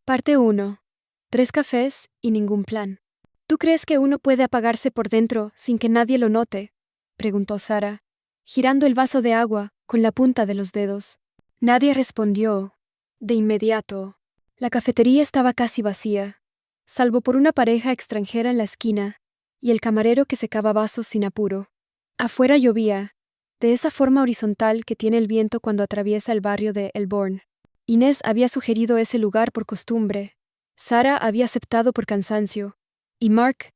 Parte 1. 3 cafés y ningún plan. ¿Tú crees que uno puede apagarse por dentro sin que nadie lo note?, preguntó Sara, girando el vaso de agua con la punta de los dedos. Nadie respondió. De inmediato. La cafetería estaba casi vacía, salvo por una pareja extranjera en la esquina y el camarero que secaba vasos sin apuro. Afuera llovía, de esa forma horizontal que tiene el viento cuando atraviesa el barrio de Elborn. Inés había sugerido ese lugar por costumbre. Sara había aceptado por cansancio. Y Mark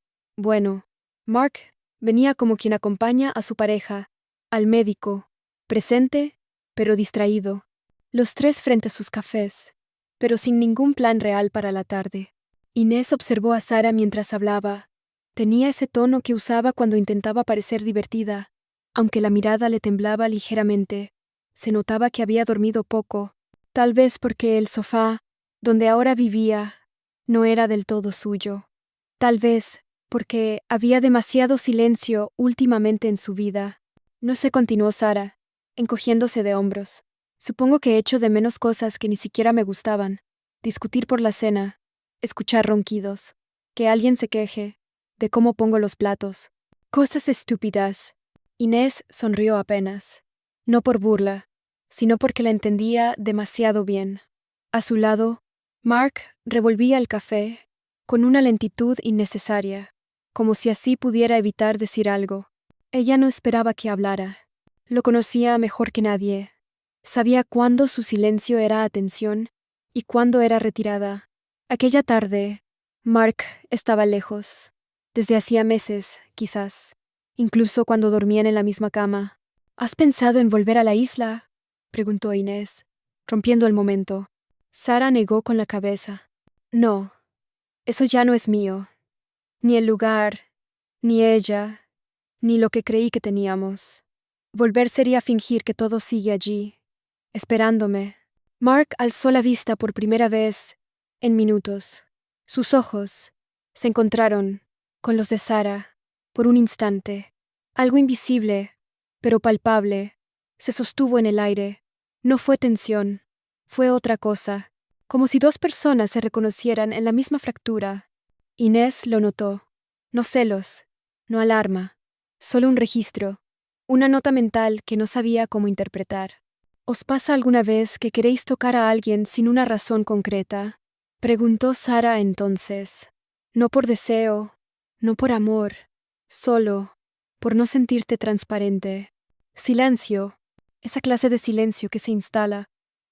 venía como quien acompaña a su pareja, al médico, presente, pero distraído. Los tres frente a sus cafés, pero sin ningún plan real para la tarde. Inés observó a Sara mientras hablaba. Tenía ese tono que usaba cuando intentaba parecer divertida. Aunque la mirada le temblaba ligeramente, se notaba que había dormido poco. Tal vez porque el sofá, donde ahora vivía, no era del todo suyo. Tal vez porque había demasiado silencio últimamente en su vida. No sé, continuó Sara, encogiéndose de hombros. Supongo que echo de menos cosas que ni siquiera me gustaban. Discutir por la cena, escuchar ronquidos, que alguien se queje de cómo pongo los platos. Cosas estúpidas. Inés sonrió apenas. No por burla, sino porque la entendía demasiado bien. A su lado, Mark revolvía el café con una lentitud innecesaria, como si así pudiera evitar decir algo. Ella no esperaba que hablara. Lo conocía mejor que nadie. Sabía cuándo su silencio era atención y cuándo era retirada. Aquella tarde, Mark estaba lejos. Desde hacía meses, quizás. Incluso cuando dormían en la misma cama. ¿Has pensado en volver a la isla?, preguntó Inés, rompiendo el momento. Sara negó con la cabeza. No, eso ya no es mío. Ni el lugar, ni ella, ni lo que creí que teníamos. Volver sería fingir que todo sigue allí, esperándome. Mark alzó la vista por primera vez en minutos. Sus ojos se encontraron con los de Sara por un instante. Algo invisible, pero palpable, se sostuvo en el aire. No fue tensión, fue otra cosa, como si dos personas se reconocieran en la misma fractura. Inés lo notó. No celos, no alarma, solo un registro, una nota mental que no sabía cómo interpretar. ¿Os pasa alguna vez que queréis tocar a alguien sin una razón concreta?, preguntó Sara entonces. No por deseo, no por amor, solo por no sentirte transparente. Silencio, esa clase de silencio que se instala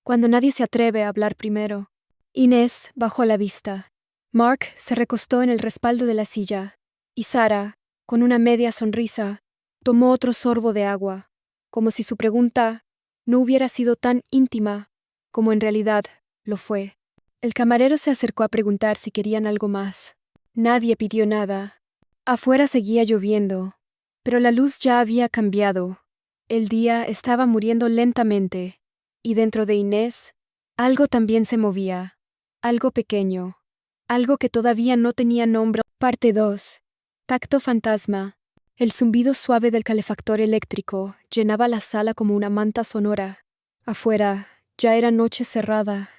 cuando nadie se atreve a hablar primero. Inés bajó la vista. Mark se recostó en el respaldo de la silla, y Sara, con una media sonrisa, tomó otro sorbo de agua, como si su pregunta no hubiera sido tan íntima como en realidad lo fue. El camarero se acercó a preguntar si querían algo más. Nadie pidió nada. Afuera seguía lloviendo, pero la luz ya había cambiado. El día estaba muriendo lentamente, y dentro de Inés, algo también se movía. Algo pequeño. Algo que todavía no tenía nombre. Parte 2. Tacto fantasma. El zumbido suave del calefactor eléctrico llenaba la sala como una manta sonora. Afuera, ya era noche cerrada.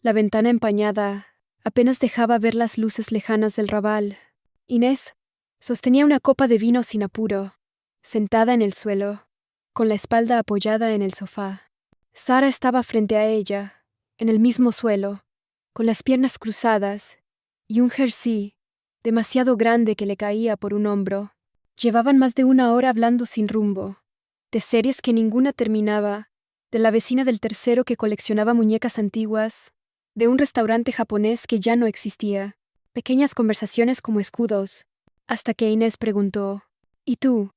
La ventana empañada apenas dejaba ver las luces lejanas del Raval. Inés sostenía una copa de vino sin apuro, sentada en el suelo, con la espalda apoyada en el sofá. Sara estaba frente a ella, en el mismo suelo, con las piernas cruzadas y un jersey demasiado grande que le caía por un hombro. Llevaban más de una hora hablando sin rumbo, de series que ninguna terminaba, de la vecina del tercero que coleccionaba muñecas antiguas, de un restaurante japonés que ya no existía. Pequeñas conversaciones como escudos, hasta que Inés preguntó: ¿Y tú?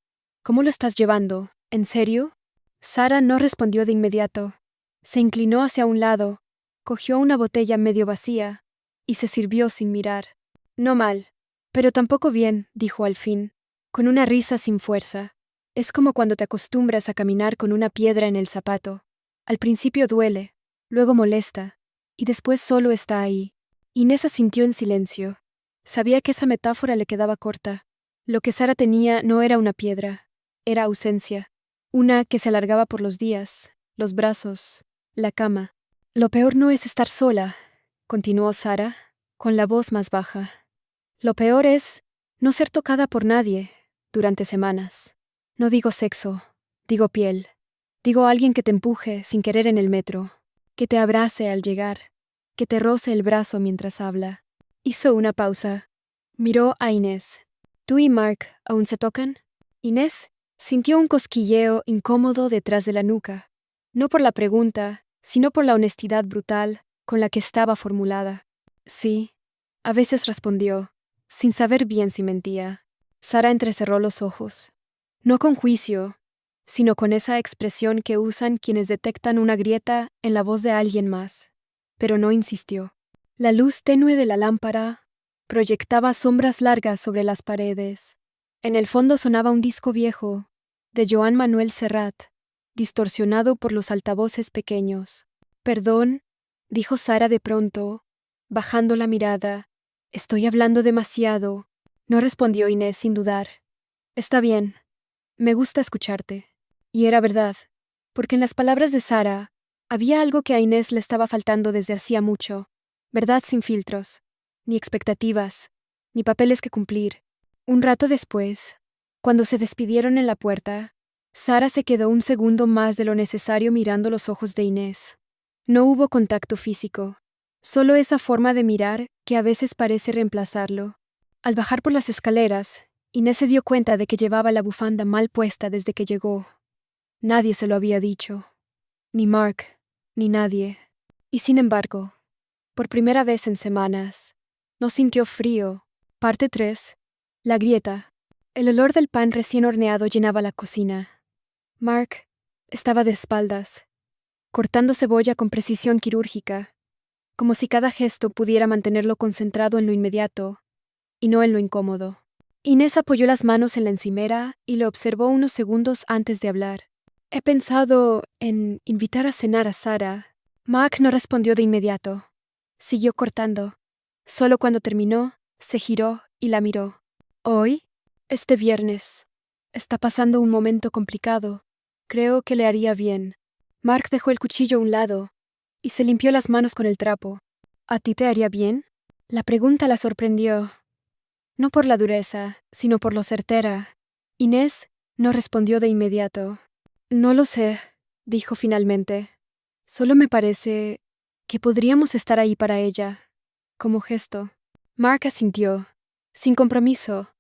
¿Cómo lo estás llevando? ¿En serio? Sara no respondió de inmediato. Se inclinó hacia un lado, cogió una botella medio vacía y se sirvió sin mirar. No mal, pero tampoco bien, dijo al fin, con una risa sin fuerza. Es como cuando te acostumbras a caminar con una piedra en el zapato. Al principio duele, luego molesta, y después solo está ahí. Inés asintió en silencio. Sabía que esa metáfora le quedaba corta. Lo que Sara tenía no era una piedra, era ausencia. Una que se alargaba por los días, los brazos, la cama. Lo peor no es estar sola, continuó Sara, con la voz más baja. Lo peor es no ser tocada por nadie durante semanas. No digo sexo, digo piel. Digo alguien que te empuje sin querer en el metro, que te abrace al llegar, que te roce el brazo mientras habla. Hizo una pausa. Miró a Inés. ¿Tú y Mark aún se tocan? Inés sintió un cosquilleo incómodo detrás de la nuca, no por la pregunta, sino por la honestidad brutal con la que estaba formulada. Sí, a veces respondió, sin saber bien si mentía. Sara entrecerró los ojos. No con juicio, sino con esa expresión que usan quienes detectan una grieta en la voz de alguien más. Pero no insistió. La luz tenue de la lámpara proyectaba sombras largas sobre las paredes. En el fondo sonaba un disco viejo, de Joan Manuel Serrat, distorsionado por los altavoces pequeños. Perdón, dijo Sara de pronto, bajando la mirada. Estoy hablando demasiado. No respondió Inés sin dudar. Está bien. Me gusta escucharte. Y era verdad, porque en las palabras de Sara había algo que a Inés le estaba faltando desde hacía mucho. Verdad sin filtros, ni expectativas, ni papeles que cumplir. Un rato después, cuando se despidieron en la puerta, Sara se quedó un segundo más de lo necesario mirando los ojos de Inés. No hubo contacto físico, solo esa forma de mirar que a veces parece reemplazarlo. Al bajar por las escaleras, Inés se dio cuenta de que llevaba la bufanda mal puesta desde que llegó. Nadie se lo había dicho. Ni Mark, ni nadie. Y sin embargo, por primera vez en semanas, no sintió frío. Parte 3. La grieta. El olor del pan recién horneado llenaba la cocina. Mark estaba de espaldas, cortando cebolla con precisión quirúrgica, como si cada gesto pudiera mantenerlo concentrado en lo inmediato y no en lo incómodo. Inés apoyó las manos en la encimera y lo observó unos segundos antes de hablar. He pensado en invitar a cenar a Sara. Mark no respondió de inmediato. Siguió cortando. Solo cuando terminó, se giró y la miró. ¿Hoy? Este viernes. Está pasando un momento complicado. Creo que le haría bien. Mark dejó el cuchillo a un lado y se limpió las manos con el trapo. ¿A ti te haría bien? La pregunta la sorprendió. No por la dureza, sino por lo certera. Inés no respondió de inmediato. No lo sé, dijo finalmente. Solo me parece que podríamos estar ahí para ella, como gesto. Mark asintió, sin compromiso.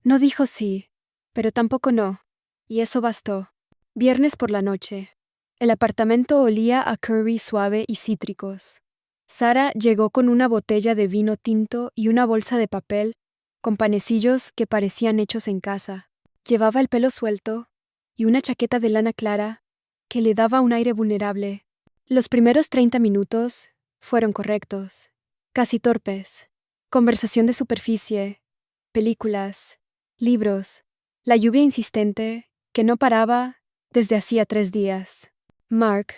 No dijo sí, pero tampoco no, y eso bastó. Viernes por la noche. El apartamento olía a curry suave y cítricos. Sara llegó con una botella de vino tinto y una bolsa de papel con panecillos que parecían hechos en casa. Llevaba el pelo suelto y una chaqueta de lana clara que le daba un aire vulnerable. Los primeros 30 minutos fueron correctos, casi torpes. Conversación de superficie, películas, libros, la lluvia insistente que no paraba desde hacía 3 días. Mark,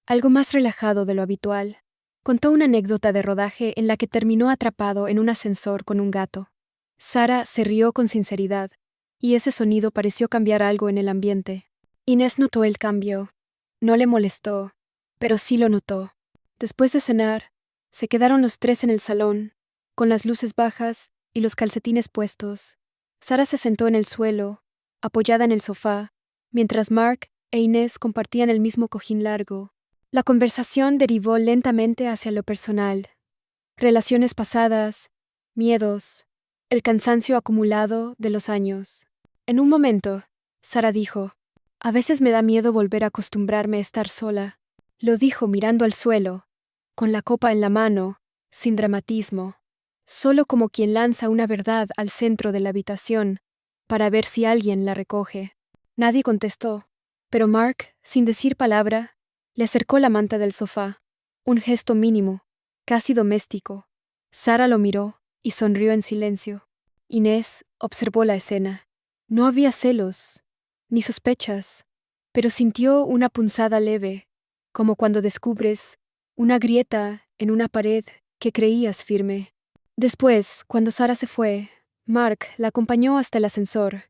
algo más relajado de lo habitual, contó una anécdota de rodaje en la que terminó atrapado en un ascensor con un gato. Sara se rió con sinceridad, y ese sonido pareció cambiar algo en el ambiente. Inés notó el cambio. No le molestó, pero sí lo notó. Después de cenar, se quedaron los tres en el salón, con las luces bajas y los calcetines puestos. Sara se sentó en el suelo, apoyada en el sofá, mientras Mark e Inés compartían el mismo cojín largo. La conversación derivó lentamente hacia lo personal. Relaciones pasadas, miedos, el cansancio acumulado de los años. En un momento, Sara dijo, a veces me da miedo volver a acostumbrarme a estar sola. Lo dijo mirando al suelo, con la copa en la mano, sin dramatismo, solo como quien lanza una verdad al centro de la habitación, para ver si alguien la recoge. Nadie contestó, pero Mark, sin decir palabra, le acercó la manta del sofá, un gesto mínimo, casi doméstico. Sara lo miró y sonrió en silencio. Inés observó la escena. No había celos, ni sospechas, pero sintió una punzada leve, como cuando descubres una grieta en una pared que creías firme. Después, cuando Sara se fue, Mark la acompañó hasta el ascensor.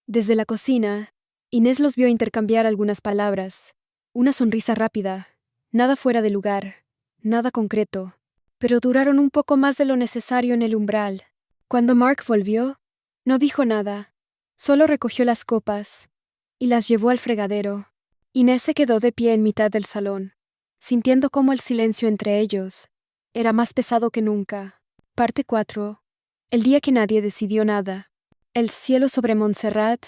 Desde la cocina, Inés los vio intercambiar algunas palabras, una sonrisa rápida, nada fuera de lugar, nada concreto, pero duraron un poco más de lo necesario en el umbral. Cuando Mark volvió, no dijo nada, solo recogió las copas y las llevó al fregadero. Inés se quedó de pie en mitad del salón, sintiendo cómo el silencio entre ellos era más pesado que nunca. Parte 4. El día que nadie decidió nada. El cielo sobre Montserrat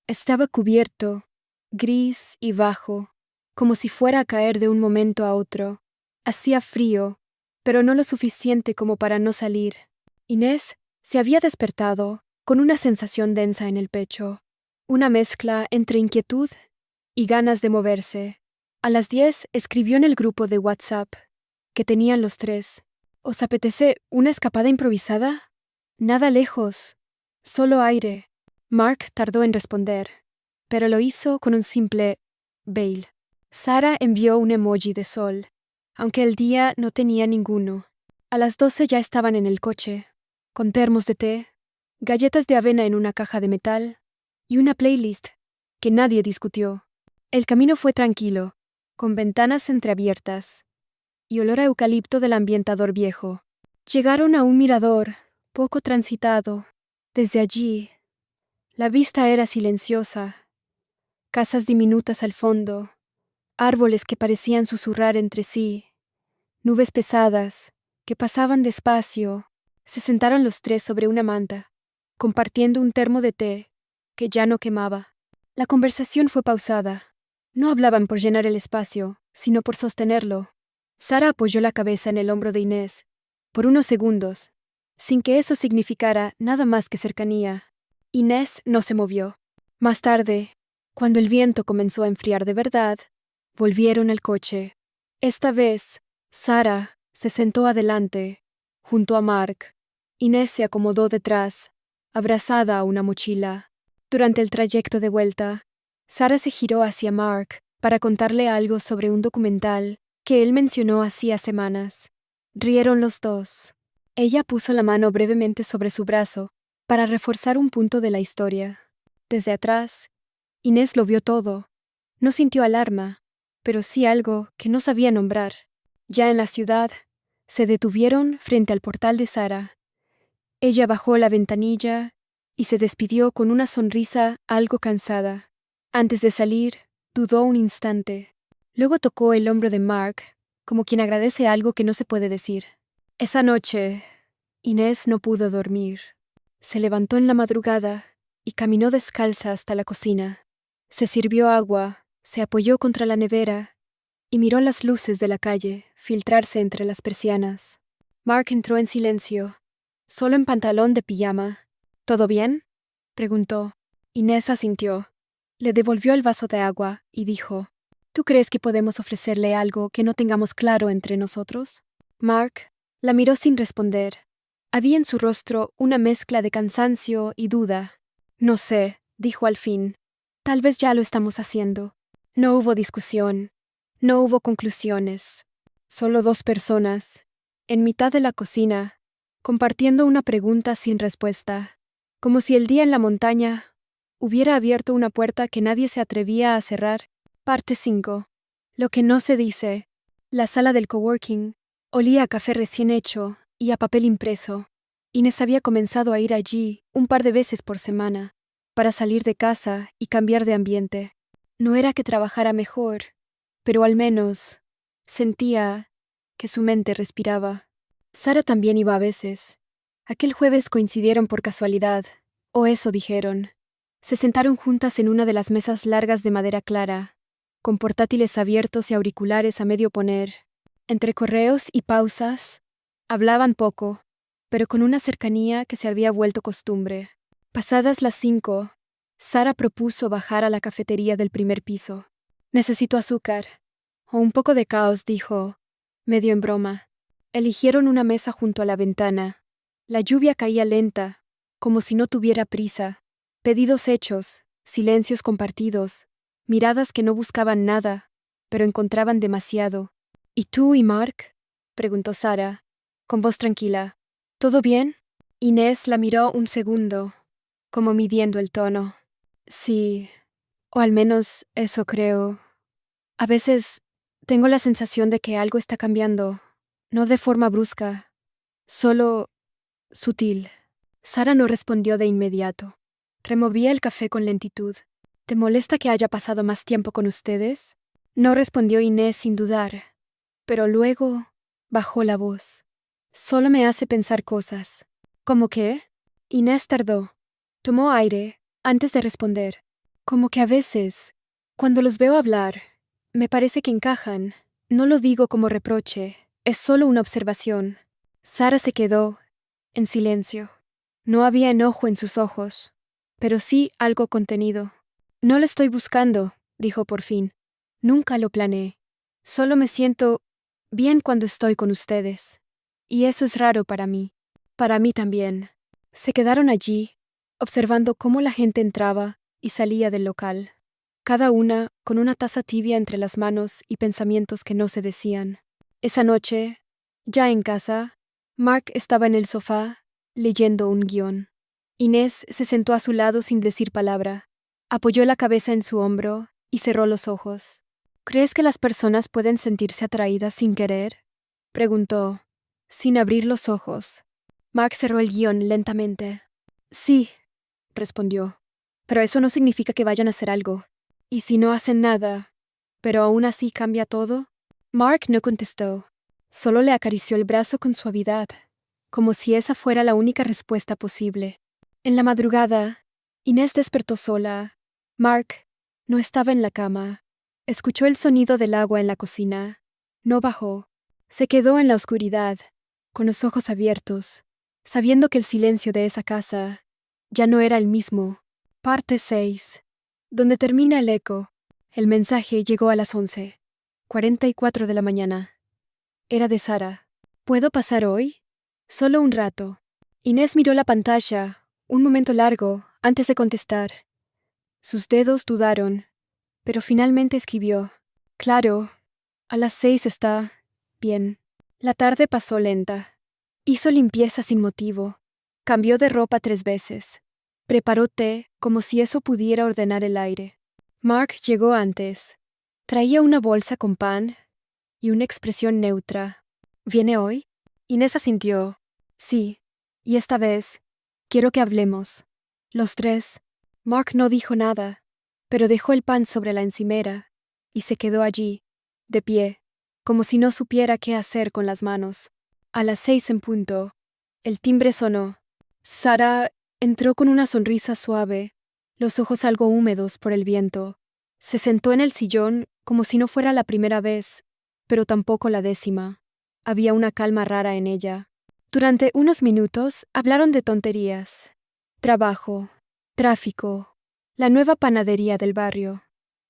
estaba cubierto, gris y bajo, como si fuera a caer de un momento a otro. Hacía frío, pero no lo suficiente como para no salir. Inés se había despertado con una sensación densa en el pecho, una mezcla entre inquietud y ganas de moverse. A las 10 escribió en el grupo de WhatsApp que tenían los tres. ¿Os apetece una escapada improvisada? Nada lejos, solo aire. Mark tardó en responder, pero lo hizo con un simple bail. Sara envió un emoji de sol, aunque el día no tenía ninguno. A las 12 ya estaban en el coche, con termos de té, galletas de avena en una caja de metal y una playlist que nadie discutió. El camino fue tranquilo, con ventanas entreabiertas y olor a eucalipto del ambientador viejo. Llegaron a un mirador, poco transitado. Desde allí, la vista era silenciosa. Casas diminutas al fondo, árboles que parecían susurrar entre sí, nubes pesadas que pasaban despacio. Se sentaron los tres sobre una manta, compartiendo un termo de té que ya no quemaba. La conversación fue pausada. No hablaban por llenar el espacio, sino por sostenerlo. Sara apoyó la cabeza en el hombro de Inés, por unos segundos, sin que eso significara nada más que cercanía. Inés no se movió. Más tarde, cuando el viento comenzó a enfriar de verdad, volvieron al coche. Esta vez, Sara se sentó adelante, junto a Mark. Inés se acomodó detrás, abrazada a una mochila. Durante el trayecto de vuelta, Sara se giró hacia Mark para contarle algo sobre un documental que él mencionó hacía semanas. Rieron los dos. Ella puso la mano brevemente sobre su brazo para reforzar un punto de la historia. Desde atrás, Inés lo vio todo. No sintió alarma, pero sí algo que no sabía nombrar. Ya en la ciudad, se detuvieron frente al portal de Sara. Ella bajó la ventanilla y se despidió con una sonrisa algo cansada. Antes de salir, dudó un instante. Luego tocó el hombro de Mark, como quien agradece algo que no se puede decir. Esa noche, Inés no pudo dormir. Se levantó en la madrugada y caminó descalza hasta la cocina. Se sirvió agua, se apoyó contra la nevera y miró las luces de la calle filtrarse entre las persianas. Mark entró en silencio, solo en pantalón de pijama. ¿Todo bien?, preguntó. Inés asintió. Le devolvió el vaso de agua y dijo: ¿Tú crees que podemos ofrecerle algo que no tengamos claro entre nosotros? Mark la miró sin responder. Había en su rostro una mezcla de cansancio y duda. No sé, dijo al fin. Tal vez ya lo estamos haciendo. No hubo discusión. No hubo conclusiones. Solo dos personas, en mitad de la cocina, compartiendo una pregunta sin respuesta. Como si el día en la montaña hubiera abierto una puerta que nadie se atrevía a cerrar. Parte 5. Lo que no se dice. La sala del coworking olía a café recién hecho y a papel impreso. Inés había comenzado a ir allí un par de veces por semana, para salir de casa y cambiar de ambiente. No era que trabajara mejor, pero al menos sentía que su mente respiraba. Sara también iba a veces. Aquel jueves coincidieron por casualidad, o eso dijeron. Se sentaron juntas en una de las mesas largas de madera clara, con portátiles abiertos y auriculares a medio poner. Entre correos y pausas, hablaban poco, pero con una cercanía que se había vuelto costumbre. Pasadas las 5, Sara propuso bajar a la cafetería del primer piso. Necesito azúcar. O un poco de caos, dijo, medio en broma. Eligieron una mesa junto a la ventana. La lluvia caía lenta, como si no tuviera prisa. Pedidos hechos, silencios compartidos, miradas que no buscaban nada, pero encontraban demasiado. ¿Y tú y Mark?, preguntó Sara, con voz tranquila. ¿Todo bien? Inés la miró un segundo, como midiendo el tono. Sí, o al menos eso creo. A veces tengo la sensación de que algo está cambiando. no de forma brusca, solo sutil. Sara no respondió de inmediato. Removía el café con lentitud. ¿Te molesta que haya pasado más tiempo con ustedes? No respondió Inés sin dudar, pero luego bajó la voz. Solo me hace pensar cosas. ¿Cómo qué? Inés tardó. Tomó aire antes de responder. Como que a veces, cuando los veo hablar, me parece que encajan. No lo digo como reproche, es solo una observación. Sara se quedó en silencio. No había enojo en sus ojos, pero sí algo contenido. No lo estoy buscando, dijo por fin. Nunca lo planeé. Solo me siento bien cuando estoy con ustedes. Y eso es raro para mí. Para mí también. Se quedaron allí, observando cómo la gente entraba y salía del local, cada una con una taza tibia entre las manos y pensamientos que no se decían. Esa noche, ya en casa, Mark estaba en el sofá, leyendo un guión. Inés se sentó a su lado sin decir palabra, apoyó la cabeza en su hombro y cerró los ojos. ¿Crees que las personas pueden sentirse atraídas sin querer? Preguntó, sin abrir los ojos. Mark cerró el guión lentamente. Sí, respondió. Pero eso no significa que vayan a hacer algo. ¿Y si no hacen nada, pero aún así cambia todo? Mark no contestó. Solo le acarició el brazo con suavidad, como si esa fuera la única respuesta posible. En la madrugada, Inés despertó sola. Mark no estaba en la cama. Escuchó el sonido del agua en la cocina. No bajó. Se quedó en la oscuridad, con los ojos abiertos, sabiendo que el silencio de esa casa ya no era el mismo. Parte 6. Donde termina el eco. El mensaje llegó a las 11:44 de la mañana. Era de Sara. ¿Puedo pasar hoy? Solo un rato. Inés miró la pantalla, un momento largo, antes de contestar. Sus dedos dudaron, pero finalmente escribió. Claro, a las 6 está bien. La tarde pasó lenta. Hizo limpieza sin motivo. Cambió de ropa 3 veces. Preparó té como si eso pudiera ordenar el aire. Mark llegó antes. Traía una bolsa con pan y una expresión neutra. ¿Viene hoy? Inés asintió. Sí. Y esta vez, quiero que hablemos. Los tres. Mark no dijo nada, pero dejó el pan sobre la encimera y se quedó allí, de pie, como si no supiera qué hacer con las manos. A las 6 en punto, el timbre sonó. Sara entró con una sonrisa suave, los ojos algo húmedos por el viento. Se sentó en el sillón como si no fuera la primera vez, pero tampoco la 10ª. Había una calma rara en ella. Durante unos minutos hablaron de tonterías. Trabajo, tráfico, la nueva panadería del barrio.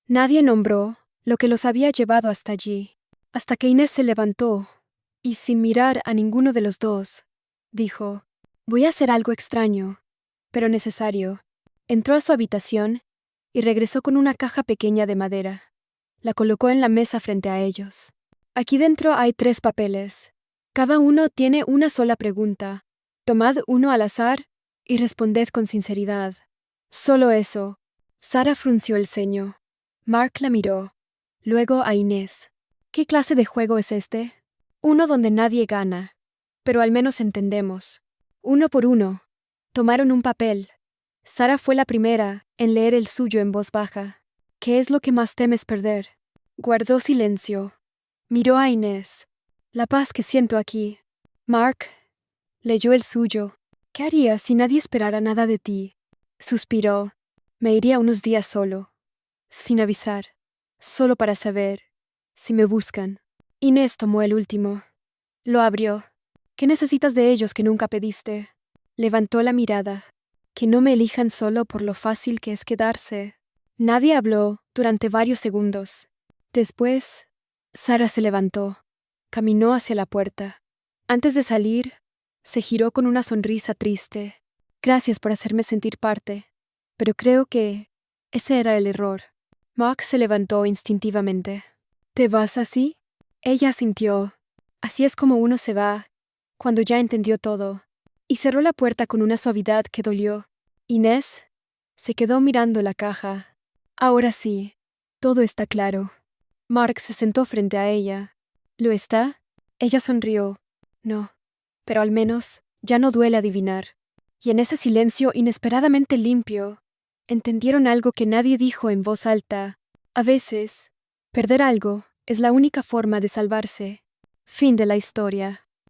Nadie nombró lo que los había llevado hasta allí, hasta que Inés se levantó y, sin mirar a ninguno de los dos, dijo, voy a hacer algo extraño, pero necesario. Entró a su habitación y regresó con una caja pequeña de madera. La colocó en la mesa frente a ellos. Aquí dentro hay 3 papeles. Cada uno tiene una sola pregunta. Tomad uno al azar y responded con sinceridad. Solo eso. Sara frunció el ceño. Mark la miró. Luego a Inés. ¿Qué clase de juego es este? Uno donde nadie gana. Pero al menos entendemos. Uno por uno. Tomaron un papel. Sara fue la primera en leer el suyo en voz baja. ¿Qué es lo que más temes perder? Guardó silencio. Miró a Inés. La paz que siento aquí. Mark leyó el suyo. ¿Qué harías si nadie esperara nada de ti? Suspiró. Me iría unos días solo, sin avisar, solo para saber si me buscan. Inés tomó el último. Lo abrió. ¿Qué necesitas de ellos que nunca pediste? Levantó la mirada. Que no me elijan solo por lo fácil que es quedarse. Nadie habló durante varios segundos. Después, Sara se levantó. Caminó hacia la puerta. Antes de salir, se giró con una sonrisa triste. Gracias por hacerme sentir parte, pero creo que ese era el error. Mark se levantó instintivamente. ¿Te vas así? Ella asintió. Así es como uno se va, cuando ya entendió todo, y cerró la puerta con una suavidad que dolió. Inés se quedó mirando la caja. Ahora sí, todo está claro. Mark se sentó frente a ella. ¿Lo está? Ella sonrió. No, pero al menos ya no duele adivinar. Y en ese silencio inesperadamente limpio, entendieron algo que nadie dijo en voz alta. A veces, perder algo es la única forma de salvarse. Fin de la historia.